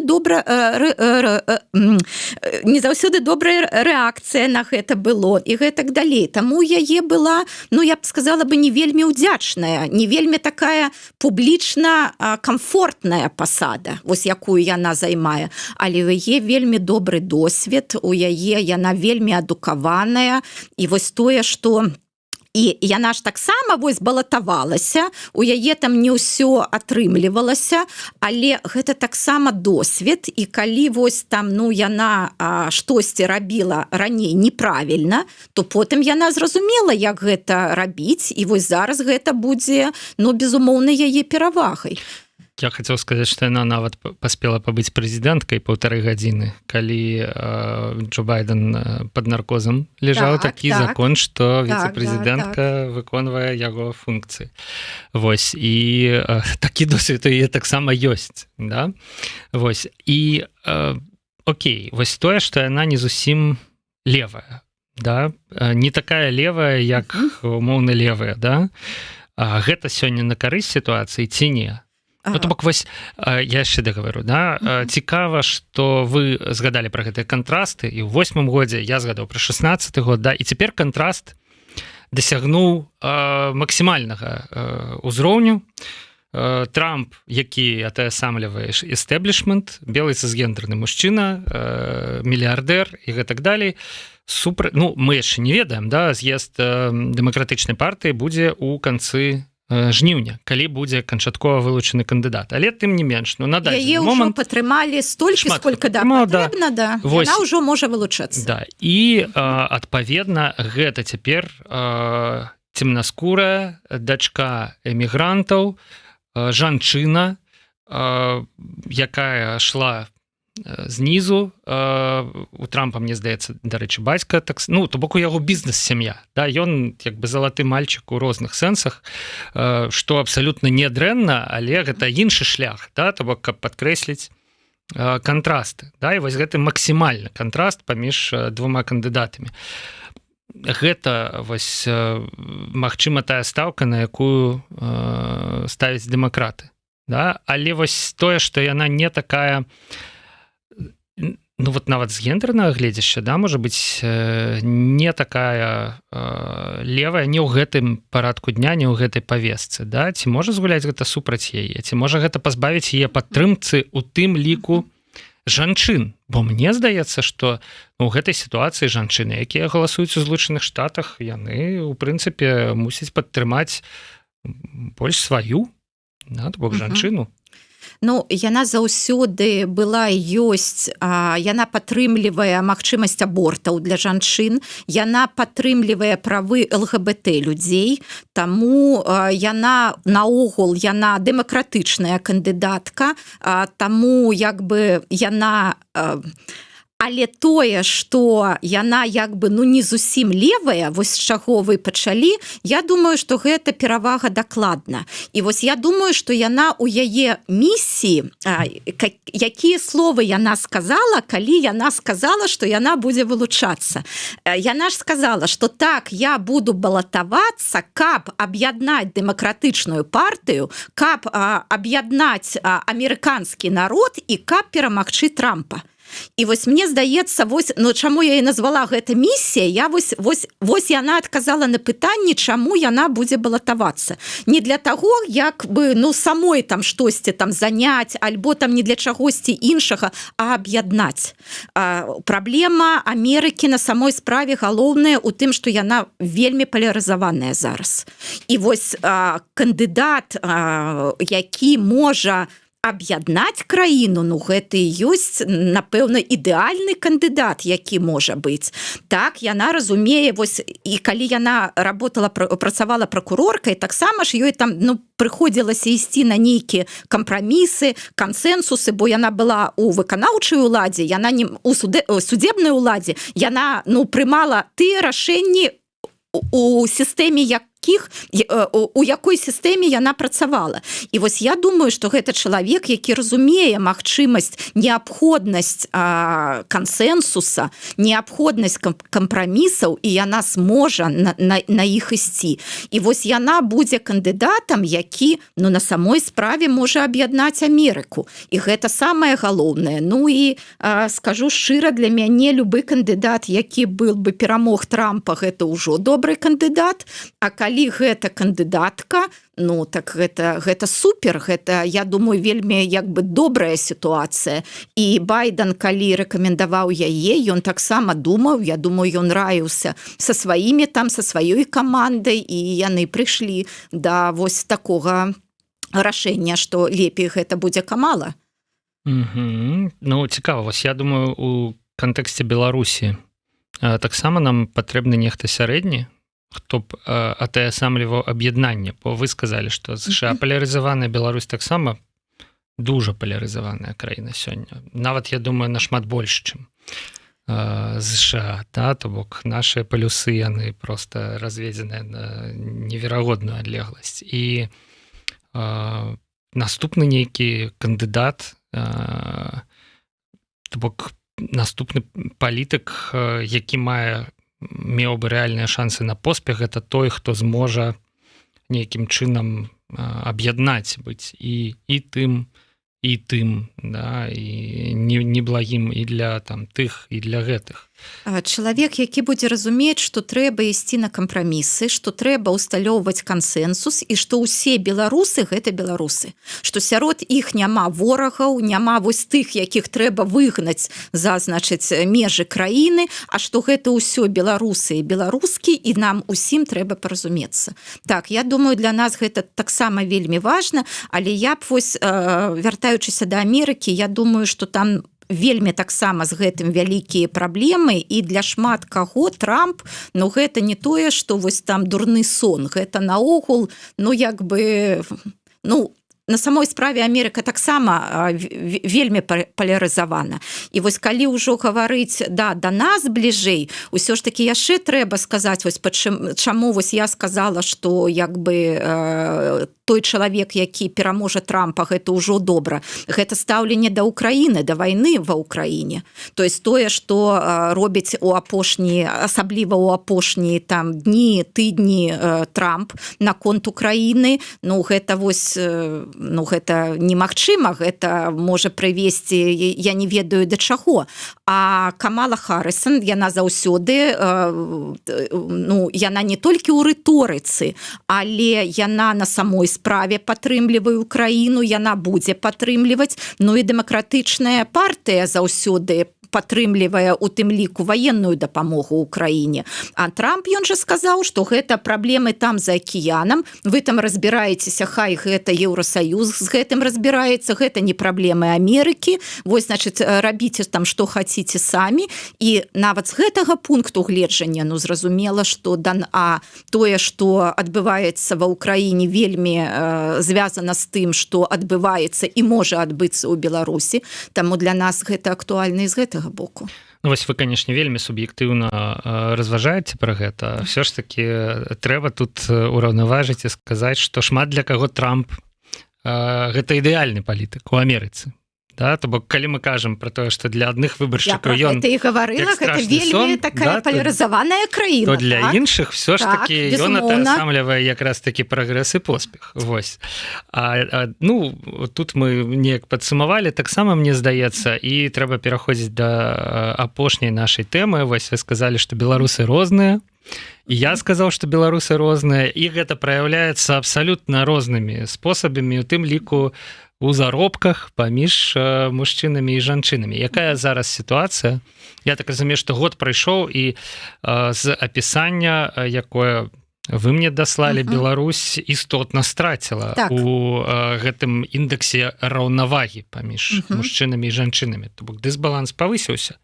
добрая рэакцыя на гэта было і гэтак далей. Таму яе была, ну, я б сказала бы, не вельмі ўдзячная, не вельмі такая публічна камфортная пасада, вось якую яна займае, але у яе вельмі добры досвед, у яе яна вельмі адукаваная, і вось тое, што і яна ж таксама вось балатавалася, у яе там не ўсё атрымлівалася, але гэта таксама досвед, і калі вось там, ну, яна штосьці рабіла раней неправільна, то потым яна зразумела, як гэта рабіць, і вось зараз гэта будзе, ну, безумоўна, яе перавагай. Я хотел сказать, что она нават поспела побыть президенткой 1,5 гадзіны, калі Джо Байден под наркозом лежаў, такі закон, что віцэ-прэзідэнтка выконвае яго функцыі. Вось, і такі досвед у яе таксама ёсць, да? Вось, і окей, вось тое, што яна не зусім левая, да? Не такая левая, як умоўна левая, да? Гэта сёння на карысць сітуацыі ці не? Ну, то бок, вось, я яшчэ дагавару, да? Цікава, што вы згадалі пра гэтыя кантрасты, і ў 8-м годзе я згадаў пра 16-й год, да? І цяпер кантраст дасягнуў максімальнага ўзроўню. Трамп, які атаясамлівае эстэблішмент, белы цысгендерны мужчына, мільярдэр і гэтак далей, ну, мы яшчэ не ведаем, да? З'езд дэмакратычнай партыі будзе ў канцы жніўня, калі будзе канчаткова вылучаны кандыдат. Але тым не менш, ну, на дадзены момант... Яе ўжо патрымалі столькі, сколькі патрэбна, да. Яна ўжо можа вылучацца. Да, і, адпаведна, гэта цяпер цемнаскурая дачка эмігрантаў, жанчына, якая шла знізу, у Трампа, мне здаецца, дарэчы, бацька, так, ну, то бок у яго бізнес-сям'я, да, ён як бы залаты мальчык у розных сэнсах, што абсалютна не дрэнна, але гэта іншы шлях, да, то бок, каб падкрэсліць кантрасты, да, і вось гэты максімальны кантраст паміж двума кандыдатамі. Гэта вось, магчыма, тая стаўка, на якую ставяць дэмакраты, да, але вось тое, што яна не такая, ну, вот нават з гендернага гледзяшча, да, можа быць не такая левая, не ў гэтым парадку дня, не ў гэтай павесцы, да, ці можа згуляць гэта супраць яе, ці можа гэта пазбавіць яе падтрымцы у тым ліку жанчын, бо мне здаецца, што у гэтай сітуацыі жанчыны, якія галасуюць у Злучаных Штатах, яны, у прынцыпе, мусяць падтрымаць больш сваю, да, то бок жанчыну. Ну, яна заўсёды была ёсць, яна падтрымлівае магчымасць абортаў для жанчын, яна падтрымлівае правы ЛГБТ людзей, таму яна наогул, яна дэмакратычная кандыдатка, таму як бы яна... Але тое, што яна як бы, ну, не зусім левая, вось з чаго вы пачалі, я думаю, што гэта перавага дакладна. І вось я думаю, што яна ў яе місіі, якія словы яна сказала, калі яна сказала, што яна будзе вылучацца. Яна ж сказала, што так, я буду балатавацца, каб аб'яднаць дэмакратычную партыю, каб аб'яднаць амерыканскі народ і каб перамагчы Трампа. І вось мне здаецца, вось, ну, чаму я і назвала гэта місія, я вось яна адказала на пытанне, чаму яна будзе балатавацца. Не для таго, як бы, ну, самой там штосьці там заняць, альбо там не для чагосьці іншага, а аб'яднаць. Праблема Амерыкі на самой справе галоўная ў тым, што яна вельмі палярызаваная зараз. І вось кандыдат, які можа аб'яднаць краіну, ну гэта і ёсць, напэўна, ідэальны кандыдат, які можа быць. Так, яна разумее, вось, і калі яна працавала пракуроркай, таксама ж ёй там, ну, прыходзілася ісці на нейкія кампрамісы, кансэнсусы, бо яна была у выканаўчай уладзе, яна не у судебнай уладзе, яна, ну, прымала тыя рашэнні у сістэме, у якой сістэме яна працавала. І вось я думаю, што гэта чалавек, які разумее магчымасць, неабходнасць кансэнсуса, неабходнасць кампрамісаў, і яна зможа на іх ісці. І вось яна будзе кандыдатам, які, ну, на самой справе можа аб'яднаць Амерыку. І гэта самае галоўнае. Ну і скажу шчыра, для мяне любы кандыдат, які был бы перамог Трампа, гэта ўжо добры кандыдат, а калі гэта кандыдатка, ну, так гэта супер, гэта, я думаю, вельмі як бы добрая сітуацыя. І Байден, калі рэкамендаваў яе, ён таксама думаў, я думаю, ён раіўся са сваімі там, са сваёй камандай, і яны прыйшлі да вось такога рашэння, што лепей гэта будзе Камала. Ну, цікава, вось я думаю, у кантэксце Беларусі таксама нам патрэбны нехта сярэдні, хто б атаясамліваў аб'яднанне, бо вы сказалі, што США палярызаваная, Беларусь таксама дужа палярызаваная краіна сёння. Нават, я думаю, нашмат больш, чым США, то бок нашыя палюсы, яны проста разведзеныя на неверагодную адлегласць. І наступны нейкі кандыдат, то бок наступны палітык, які меў бы рэальныя шансы на поспех, гэта той, хто зможа нейкім чынам аб'яднаць, быць і тым, да, і неблагім і для там тых, і для гэтых. Чалавек, які будзе разумець, што трэба ісці на кампрамісы, што трэба ўсталёўваць кансэнсус, і што ўсе беларусы гэта беларусы, што сярод іх няма ворагаў, няма вось тых, якіх трэба выгнаць за, значыць, межы краіны, а што гэта ўсё беларусы і беларускі, і нам усім трэба паразумецца. Так, я думаю, для нас гэта таксама вельмі важна, але я б вось, вяртаючыся да Амерыкі, я думаю, што там вельмі таксама з гэтым вялікія праблемы, і для шмат каго Трамп, ну гэта не тое, што вось там дурны сон, гэта наогул, ну як бы, ну, на самой справе Амерыка таксама вельмі палярызавана. І вось калі ўжо гаварыць, да нас бліжэй, усё ж такі яшчэ трэба сказаць, вось чаму вось я сказала, што як бы той чалавек, які пераможа Трампа, гэта ўжо добра. Гэта стаўленне да Ўкраіны, да вайны ва Ўкраіне. То есть тое, што робіць у апошнія, асабліва ў апошнія там дні, тыдні Трамп наконт Украіны, ну гэта вось, ну гэта немагчыма, гэта можа прывесці, я не ведаю да чаго. А Камала Харрісон, яна заўсёды, ну яна не толькі ў рыторыцы, але яна на самой справе падтрымлівае Украіну, яна будзе падтрымліваць, ну і дэмакратычная партыя заўсёды падтрымлівае у тым ліку ваенную дапамогу Украіне. А Трамп, ён жа сказаў, што гэта праблемы там за акіянам, вы там разбіраецеся, хай гэта Еўросаюз з гэтым разбіраецца, гэта не праблемы Амерыкі, вось, значыць, рабіце там што хаціце самі, і нават з гэтага пункту гледжання, ну, зразумела, што тое, што адбываецца ва Ўкраіне, вельмі звязана з тым, што адбываецца і можа адбыцца ў Беларусі, таму для нас гэта актуальна і з гэтага боку. Ну, вось вы, канешне, вельмі суб'ектыўна разважаеце пра гэта. Все ж таки трэба тут ураўнаважыць і сказаць, што шмат для каго Трамп гэта ідэальны палітык у Амерыцы. Да, то бок калі мы кажам про тое, што для адных Я выбаршчыкаў про ён гэта і гаварыла, як гэта страшны вельмі сон, такая да, палярызаваная краіна. то для так? іншых все ж Так, таки ён безумоўна. атасамлівае якраз такі прагрэс і поспех. Вось. Ну тут мы неяк падсумавалі, таксама мне здаецца, і трэба пераходзіць да апошняй нашай тэмы. Вось вы сказалі, што беларусы розныя. І я сказаў, што беларусы розныя, і гэта праяўляецца абсалютна рознымі спосабамі, у тым ліку у заробках паміж мужчынамі і жанчынамі. Якая зараз сітуацыя? Я так разумею, што год прайшоў, і з апісання, якое вы мне даслалі, Беларусь істотна страціла Так. у гэтым індексе раўнавагі паміж мужчынамі і жанчынамі. То бок дысбаланс павысіўся.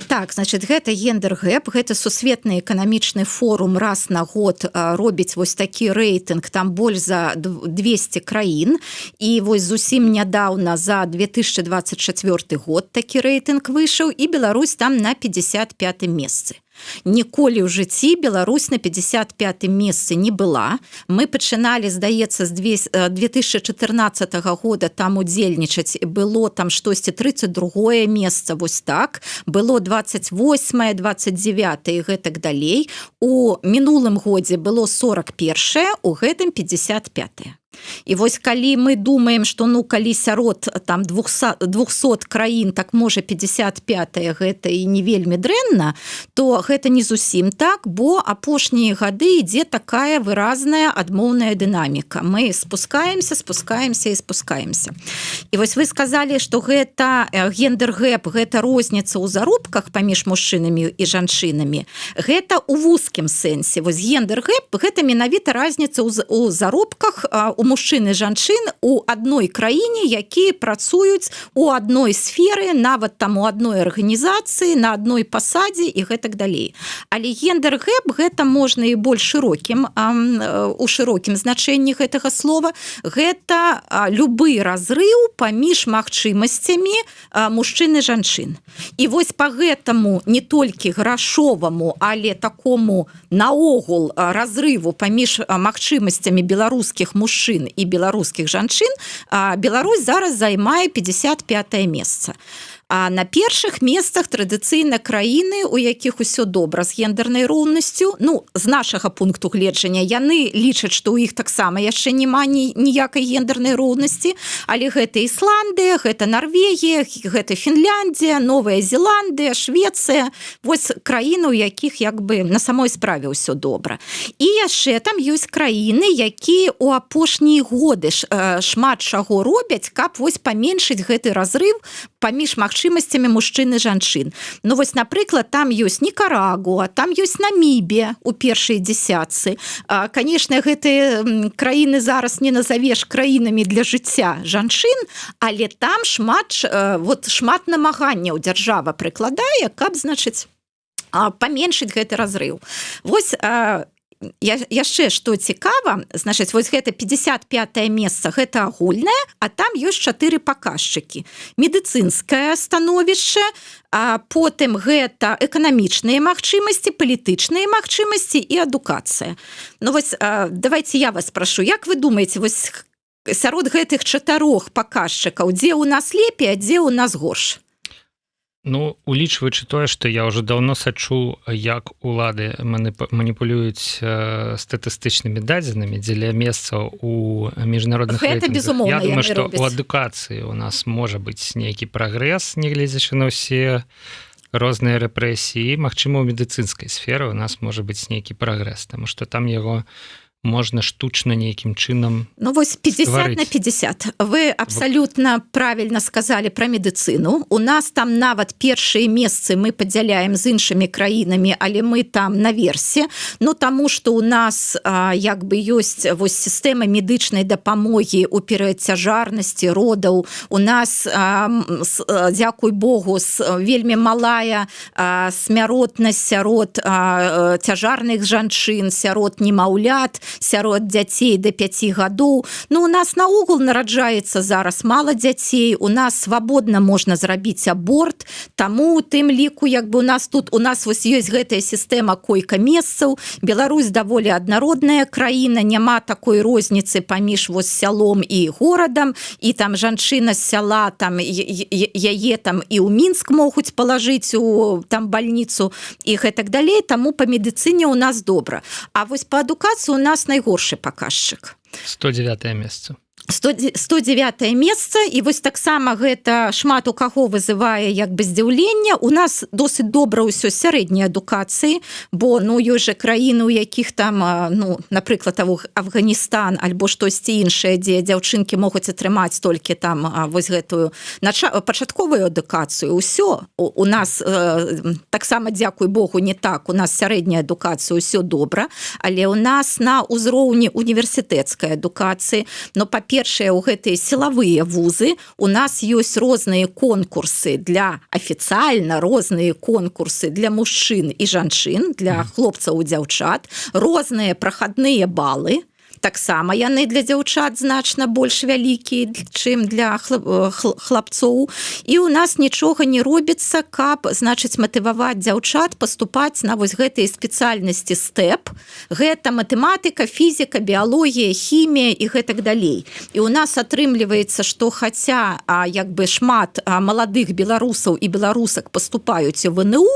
Так, значит, гэта гендер-гэп, гэта сусветны эканамічны форум раз на год робіць вось такі рэйтынг, там больш за 200 краін, і вось зусім нядаўна за 2024 год такі рэйтынг выйшаў, і Беларусь там на 55-м месцы. Ніколі ў жыцці Беларусь на 55-м месцы не была. Мы пачыналі, здаецца, з 2014 года там удзельнічаць, было там штосьці 32-е месца, вось так, было 28-е, 29-е і гэтак далей. У мінулым годзе было 41-е, у гэтым 55-е. І вось калі мы думаем, што ну калі сярод там 200 краін, так можа 55-е гэта і не вельмі дрэнна, то гэта не зусім так, бо апошнія гады ідзе такая выразная адмоўная дынаміка. Мы спускаемся і спускаемся. І вось вы сказалі, што гэта гендер-гэп, гэта розніца ў заробках паміж мужчынамі і жанчынамі. Гэта ў вузкім сэнсе. Вось гендер-гэп гэта менавіта разніца ў заробках у мужчын і жанчын у адной краіне, якія працуюць у адной сферы, нават там у адной арганізацыі, на адной пасадзе і гэтак далей. Але гендер-гэп гэта можна і больш шырокім, у шырокім значэнні гэтага слова. Гэта любы разрыў паміж магчымасцямі мужчын і жанчын. І вось па гэтаму не толькі грашоваму, але такому наогул разрыву паміж магчымасцямі беларускіх мужчын і беларускіх жанчын, Беларусь зараз займае 55-е месца. А на першых месцах традыцыйна краіны, у якіх усё добра з гендернай роўнасцю. Ну, з нашага пункту гледжання яны лічаць, што ў іх таксама яшчэ няма ніякай гендернай роўнасці, але гэта Ісландыя, гэта Нарвегія, гэта Фінляндія, Новая Зеландыя, Швецыя. Вось краіны, у якіх як бы на самой справе ўсё добра. І яшчэ там ёсць краіны, якія ў апошнія годы шмат чаго робяць, каб вось паменшыць гэты разрыв паміж магчымасцямі мужчын і жанчын. Ну вось, напрыклад, там ёсць Нікарагуа, там ёсць Намібія у першай дзесятцы. Канешне, гэтыя краіны зараз не назавеш краінамі для жыцця жанчын, але там шмат намаганняў дзяржава прыкладае, каб, значыць, паменшыць гэты разрыў. Вось яшчэ што цікава, значыць, вось гэта 55-е месца, гэта агульнае, а там ёсць 4 паказчыкі. Медыцынскае становішча, потым гэта эканамічныя магчымасці, палітычныя магчымасці і адукацыя. Ну вось, давайте я вас прашу, як вы думаеце, вось сярод гэтых 4 паказчыкаў, дзе ў нас лепей, а дзе ў нас горш? Ну, улічваючы тое, што я ўжо даўно сачу, як улады маніпулююць статыстычнымі дадзенымі дзеля месцаў у міжнародных рэйтынгах. Я думаю, што ў адукацыі у нас можа быць нейкі прагрэс, нягледзячы на ўсе розныя рэпрэсіі. Магчыма, у медыцынскай сферы у нас можа быць нейкі прагрэс, таму што там яго можна штучна нейкім чынам Ну вось 50 стварыць. на 50. Вы абсалютна правільна сказалі пра медыцыну. У нас там нават першыя месцы мы падзяляем з іншымі краінамі, але мы там наверсе. Ну таму што у нас як бы ёсць вось сістэма медычнай дапамогі ў перыяд цяжарнасці родаў. У нас, дзякуй Богу, вельмі малая смяротнасць сярод цяжарных жанчын, сярод немаўлят. сярод дзяцей до 5 гадоў. Ну у нас наогул нараджаецца зараз мала дзяцей, у нас свабодна можна зрабіць аборт, таму у тым ліку як бы у нас вось ёсць гэтая сістэма койка-месцаў. Беларусь даволі аднародная краіна, няма такой розніцы паміж вось сялом і горадам, і там жанчына з сяла, там яе там і ў Мінск могуць палажыць у там бальніцу і гэтак далей, таму па медыцыне у нас добра. А вось па адукацыі у нас найгоршы паказчык. 109 месца. 109 месца, і вось таксама гэта шмат у каго вызывае як бы здзіўленне. У нас досыць добра ўсё сярэдняй адукацыі, бо ну ёсць жа краіны, у якіх там ну, напрыклад, Афганістан альбо штосьці іншае, дзе дзяўчынкі могуць атрымаць толькі там вось гэтую пачатковую адукацыю. Усё у нас таксама, дзякуй Богу, не так. У нас сярэдняя адукацыя, ўсё добра, але у нас на ўзроўні універсітэцкай адукацыі, но па-першае, у гэтыя сілавыя вузы у нас ёсць розныя конкурсы для афіцыяльна розныя конкурсы для мужчын і жанчын, для хлопцаў і дзяўчат, розныя прахадныя балы. Таксама яны для дзяўчат значна больш вялікія, чым для хлапцоў. І у нас нічога не робіцца, каб, значыць, матываваць дзяўчат паступаць на вось гэтыя спецыяльнасці STEP. Гэта матэматыка, фізіка, біялогія, хімія і гэтак далей. І у нас атрымліваецца, што хаця як бы шмат маладых беларусаў і беларусак паступаюць у ВНУ,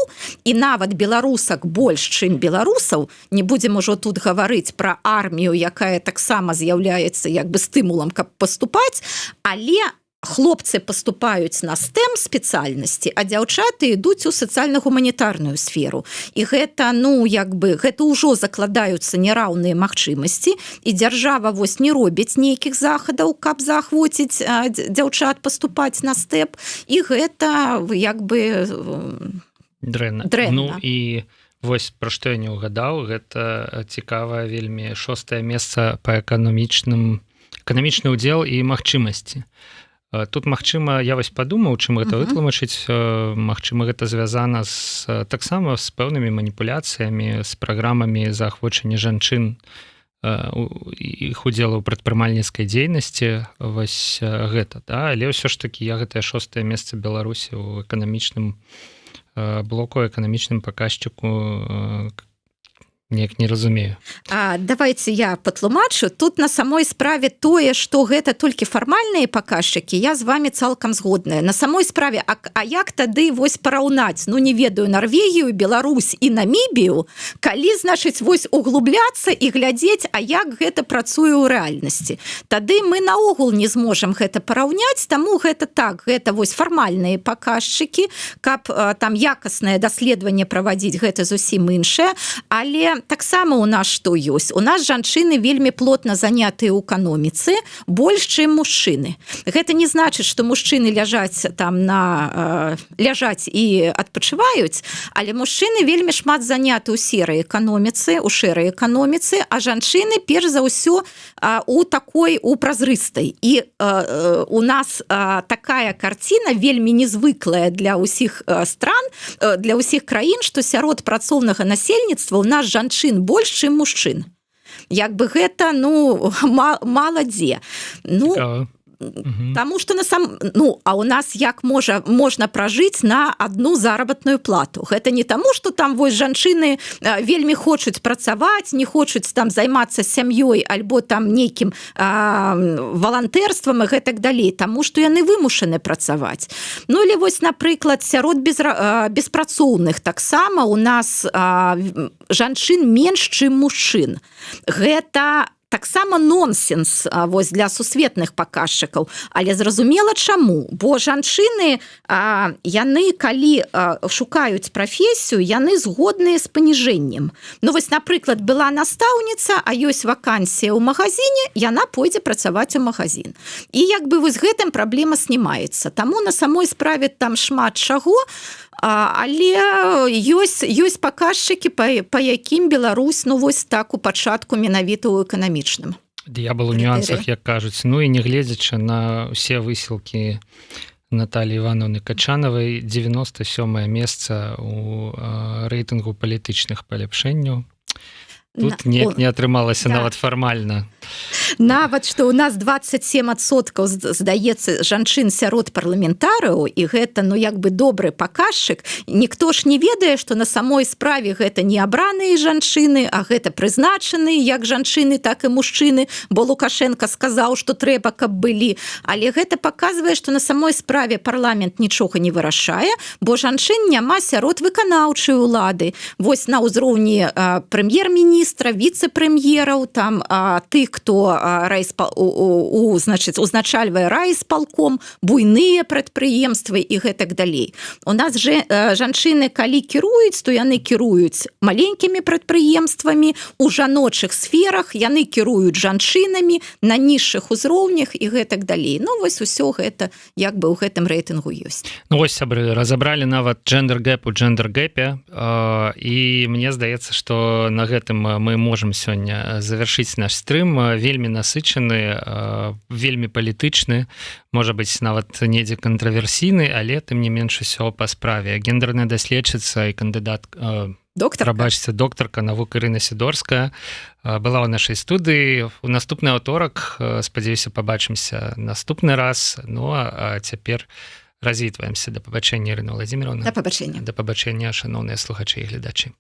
і нават беларусак больш, чым беларусаў, не будзем ужо тут гаварыць пра армію, якая таксама з'яўляецца як бы стымулам, каб паступаць, але хлопцы паступаюць на STEM спецыяльнасці, а дзяўчаты ідуць у сацыяльна-гуманітарную сферу. І гэта, ну, як бы, гэта ўжо закладаюцца нераўныя магчымасці, і дзяржава вось не робіць нейкіх захадаў, каб заахвоціць дзяўчат паступаць на STEP, і гэта як бы дрэнна. Ну і вось пра што я не ўгадаў, гэта цікавае вельмі 6е месца па эканамічны ўдзел і магчымасці. Тут, магчыма, я вось падумаў, чым гэта вытлумачыць, магчыма, гэта звязана таксама з пэўнымі маніпуляцыямі, з праграмамі заахвочання жанчын іх удзелу ў прадпрымальніцкай дзейнасці, вось гэта, да? Але ўсё ж такі я гэтае 6е месца Беларусі ў эканамічным блоку, эканамічным паказчыку неяк не разумею. Давайте я патлумачу. Тут на самой справе тое, што гэта толькі фармальныя паказчыкі, я з вами цалкам згодная. На самой справе, а як тады вось параўнаць, ну не ведаю, Нарвегію, Беларусь і Намібію, калі, значыць, вось углубляцца і глядзець, а як гэта працуе ў рэальнасці. Тады мы наогул не зможам гэта параўняць, таму гэта так, гэта вось фармальныя паказчыкі, каб там якаснае даследаванне правадзіць, гэта зусім іншае, але таксама у нас што ёсць? У нас жанчыны вельмі плотна занятыя ў эканоміцы, больш, чым мужчыны. Гэта не значыць, што мужчыны ляжаць і адпачываюць, але мужчыны вельмі шмат заняты ў серай эканоміцы, у шэрай эканоміцы, а жанчыны перш за ўсё у празрыстай. І у нас такая карціна вельмі незвыклая для ўсіх стран, для ўсіх краін, што сярод працоўнага насельніцтва у нас жанчын больш, чым мужчын. Як бы гэта, ну, мала дзе. Ну, Таму што а у нас як можна пражыць на адну заработную плату. Гэта не таму, што там вось жанчыны вельмі хочуць працаваць, не хочуць там займацца сям'ёй альбо там нейкім валантэрствам і гэтак далей, таму што яны вымушаны працаваць. Ну или вось, напрыклад, сярод беспрацоўных таксама у нас жанчын менш, чым мужчын. Гэта таксама нонсенс вось для сусветных паказчыкаў, але зразумела чаму, бо жанчыны яны калі шукаюць прафесію, яны згодныя з паніжэннем. Ну вось, напрыклад, была настаўніца, а ёсць вакансія ў магазине, яна пойдзе працаваць у магазин. І як бы вось гэтым праблема снімаецца. Таму на самой справе там шмат чаго, але ёсць паказчыкі, па якім Беларусь, ну вось так у пачатку менавіта ў эканамічным. Д'ябал у нюансах, як кажуць. Ну і не гледзячы на ўсе высілкі Натальі Івановны Качанавай, 97-е месца ў рэйтынгу палітычных паляпшэнняў. тут не атрымалася Да. нават фармальна. Нават што ў нас 27% здаецца жанчын сярод парламентарыяў, і гэта як бы добры паказчык. Ніхто ж не ведае, што на самой справе гэта не абраныя жанчыны, а гэта прызначаныя як жанчыны, так і мужчыны, бо Лукашенко сказаў, што трэба, каб былі. Але гэта паказвае, што на самой справе парламент нічога не вырашае, бо жанчын няма сярод выканаўчай улады. Вось на ўзроўні прэм'ер-міністра, віцэ-прэм'ераў, там тых, хто узначальвае райисполком, буйныя прадпрыемствы і гэтак далей. У нас жанчыны, калі кіруюць, то яны кіруюць маленькімі прадпрыемствамі, у жаночых сферах яны кіруюць жанчынамі на нізшых узроўнях і гэтак далей. Вось усё гэта як бы ў гэтым рэйтынгу ёсць. Вось, сябры, разабралі нават джендер-гэп у джендер-гэпе, і мне здаецца, што на гэтым мы можам сёння завяршыць наш стрым. Вельмі насычаны, вельмі палітычны, можа быць нават недзе кантраверсійны, але тым не менш усё па справе. Гендерная даследчыца і кандыдат доктарка навук Ірына Сідорская была ў нашай студыі. У наступны аўторак, спадзяюся, пабачымся наступны раз. А цяпер развітваемся. Да пабачэння, Ірына Владзіміровна. Да пабачэння. Да пабачэння, шаноўныя слухачы і гледачы.